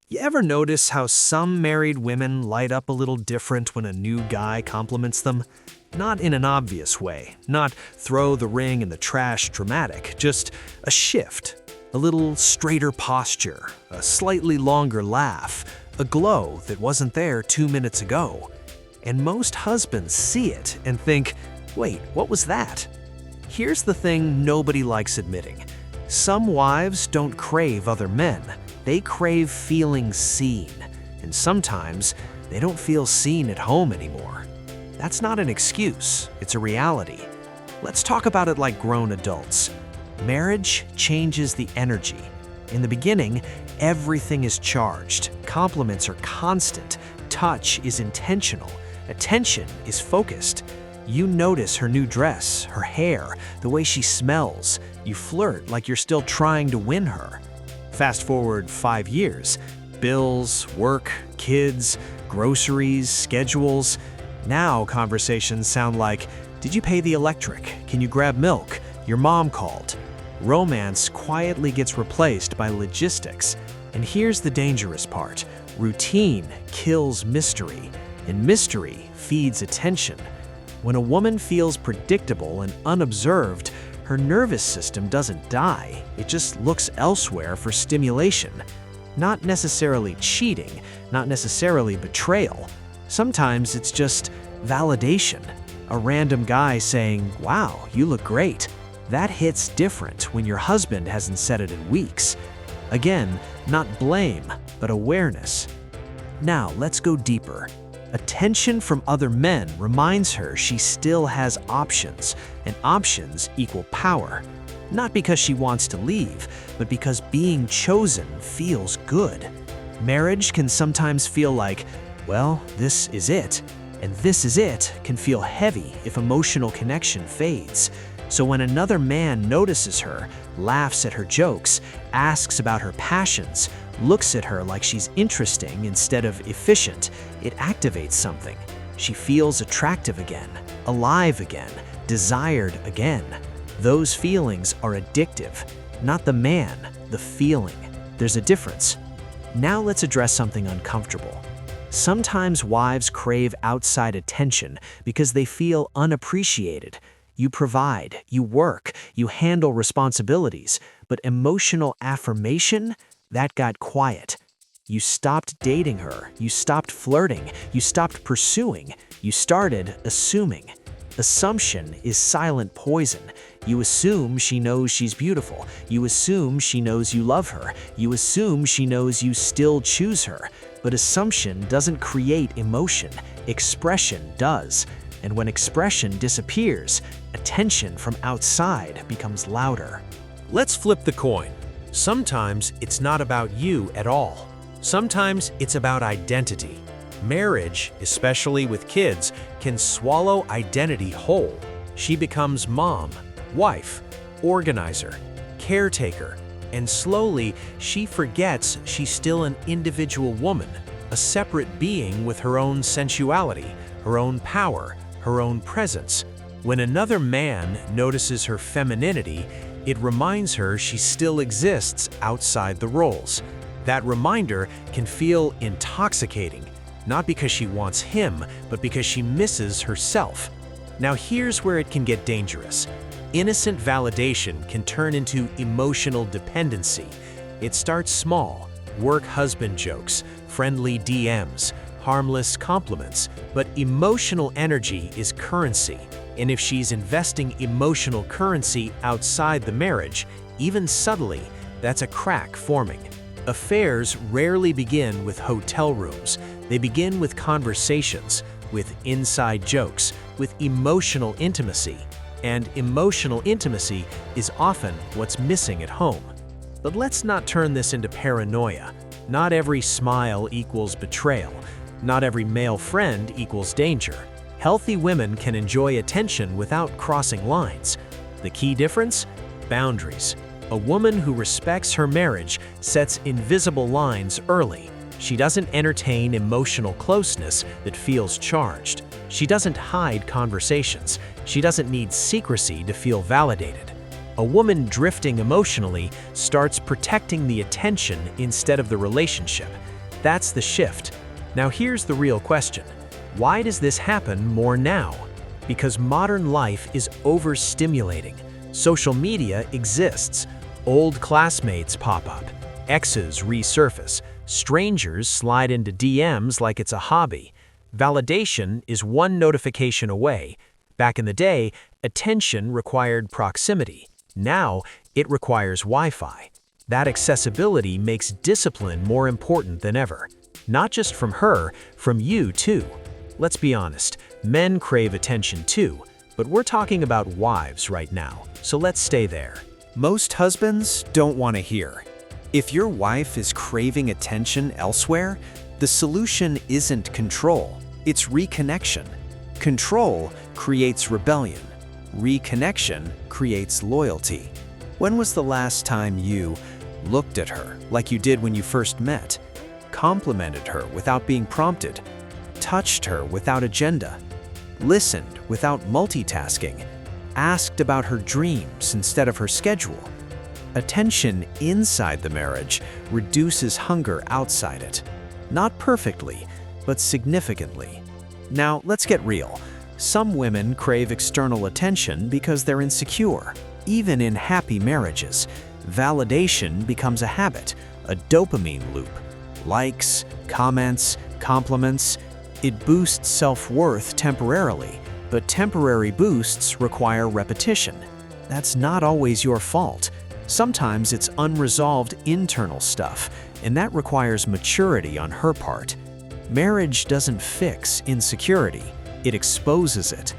You ever notice how some married women light up a little different when a new guy compliments them? Not in an obvious way, not throw the ring in the trash dramatic, just a shift, a little straighter posture, a slightly longer laugh, a glow that wasn't there 2 minutes ago. And most husbands see it and think, wait, what was that? Here's the thing nobody likes admitting. Some wives don't crave other men. They crave feeling seen, and sometimes they don't feel seen at home anymore. That's not an excuse, it's a reality. Let's talk about it like grown adults. Marriage changes the energy. In the beginning, everything is charged, compliments are constant, touch is intentional, attention is focused. You notice her new dress, her hair, the way she smells. You flirt like you're still trying to win her. Fast forward 5 years, bills, work, kids, groceries, schedules. Now conversations sound like, did you pay the electric? Can you grab milk? Your mom called. Romance quietly gets replaced by logistics. And here's the dangerous part. Routine kills mystery, and mystery feeds attention. When a woman feels predictable and unobserved, her nervous system doesn't die, it just looks elsewhere for stimulation. Not necessarily cheating, not necessarily betrayal. Sometimes it's just validation. A random guy saying, wow, you look great. That hits different when your husband hasn't said it in weeks. Again, not blame, but awareness. Now let's go deeper. Attention from other men reminds her she still has options, and options equal power. Not because she wants to leave, but because being chosen feels good. Marriage can sometimes feel like, well, this is it, and this is it can feel heavy if emotional connection fades. So when another man notices her, laughs at her jokes, asks about her passions, looks at her like she's interesting instead of efficient, it activates something. She feels attractive again, alive again, desired again. Those feelings are addictive. Not the man, the feeling. There's a difference. Now let's address something uncomfortable. Sometimes wives crave outside attention because they feel unappreciated. You provide, you work, you handle responsibilities, but emotional affirmation, that got quiet. You stopped dating her, you stopped flirting, you stopped pursuing, you started assuming. Assumption is silent poison. You assume she knows she's beautiful. You assume she knows you love her. You assume she knows you still choose her. But assumption doesn't create emotion. Expression does. And when expression disappears, attention from outside becomes louder. Let's flip the coin. Sometimes it's not about you at all. Sometimes it's about identity. Marriage, especially with kids, can swallow identity whole. She becomes mom, wife, organizer, caretaker, and slowly she forgets she's still an individual woman, a separate being with her own sensuality, her own power, her own presence. When another man notices her femininity, it reminds her she still exists outside the roles. That reminder can feel intoxicating, not because she wants him, but because she misses herself. Now here's where it can get dangerous. Innocent validation can turn into emotional dependency. It starts small, work husband jokes, friendly DMs, harmless compliments, but emotional energy is currency. And if she's investing emotional currency outside the marriage, even subtly, that's a crack forming. Affairs rarely begin with hotel rooms. They begin with conversations, with inside jokes, with emotional intimacy. And emotional intimacy is often what's missing at home. But let's not turn this into paranoia. Not every smile equals betrayal. Not every male friend equals danger. Healthy women can enjoy attention without crossing lines. The key difference? Boundaries. A woman who respects her marriage sets invisible lines early. She doesn't entertain emotional closeness that feels charged. She doesn't hide conversations. She doesn't need secrecy to feel validated. A woman drifting emotionally starts protecting the attention instead of the relationship. That's the shift. Now here's the real question. Why does this happen more now? Because modern life is overstimulating. Social media exists. Old classmates pop up. Exes resurface. Strangers slide into DMs like it's a hobby. Validation is one notification away. Back in the day, attention required proximity. Now, it requires Wi-Fi. That accessibility makes discipline more important than ever. Not just from her, from you too. Let's be honest, men crave attention too, but we're talking about wives right now, so let's stay there. Most husbands don't want to hear. If your wife is craving attention elsewhere, the solution isn't control, it's reconnection. Control creates rebellion. Reconnection creates loyalty. When was the last time you looked at her like you did when you first met, complimented her without being prompted, touched her without agenda, listened without multitasking, asked about her dreams instead of her schedule? Attention inside the marriage reduces hunger outside it. Not perfectly, but significantly. Now, let's get real. Some women crave external attention because they're insecure. Even in happy marriages, validation becomes a habit, a dopamine loop. Likes, comments, compliments. It boosts self-worth temporarily, but temporary boosts require repetition. That's not always your fault. Sometimes it's unresolved internal stuff, and that requires maturity on her part. Marriage doesn't fix insecurity, it exposes it.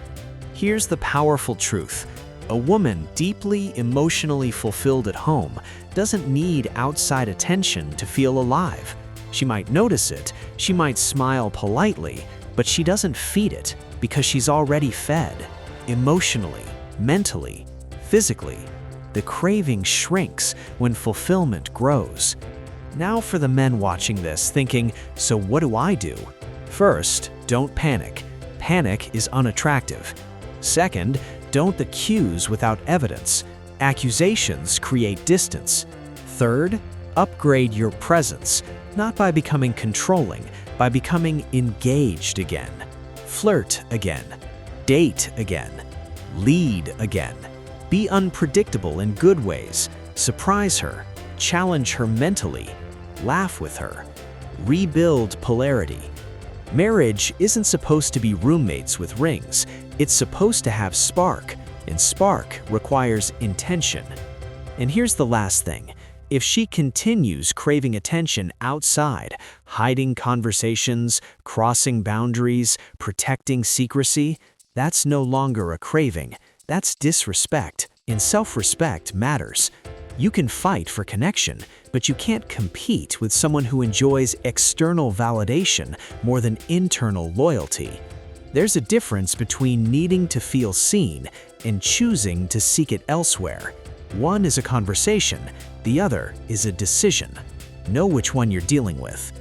Here's the powerful truth. A woman deeply emotionally fulfilled at home doesn't need outside attention to feel alive. She might notice it, she might smile politely, but she doesn't feed it because she's already fed. Emotionally, mentally, physically. The craving shrinks when fulfillment grows. Now for the men watching this thinking, so what do I do? First, don't panic. Panic is unattractive. Second, don't accuse without evidence. Accusations create distance. Third, upgrade your presence, not by becoming controlling, by becoming engaged again. Flirt again. Date again. Lead again. Be unpredictable in good ways. Surprise her. Challenge her mentally. Laugh with her. Rebuild polarity. Marriage isn't supposed to be roommates with rings. It's supposed to have spark, and spark requires intention. And here's the last thing. If she continues craving attention outside, hiding conversations, crossing boundaries, protecting secrecy, that's no longer a craving. That's disrespect, and self-respect matters. You can fight for connection, but you can't compete with someone who enjoys external validation more than internal loyalty. There's a difference between needing to feel seen and choosing to seek it elsewhere. One is a conversation, the other is a decision. Know which one you're dealing with.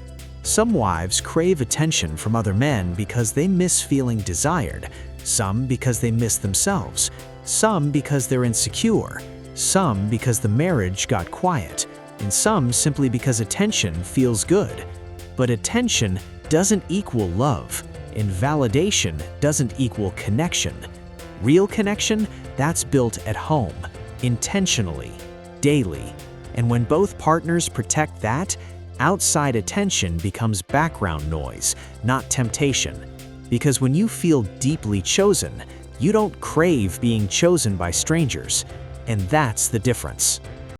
Some wives crave attention from other men because they miss feeling desired, some because they miss themselves, some because they're insecure, some because the marriage got quiet, and some simply because attention feels good. But attention doesn't equal love, and validation doesn't equal connection. Real connection, that's built at home, intentionally, daily. And when both partners protect that, outside attention becomes background noise, not temptation. Because when you feel deeply chosen, you don't crave being chosen by strangers. And that's the difference.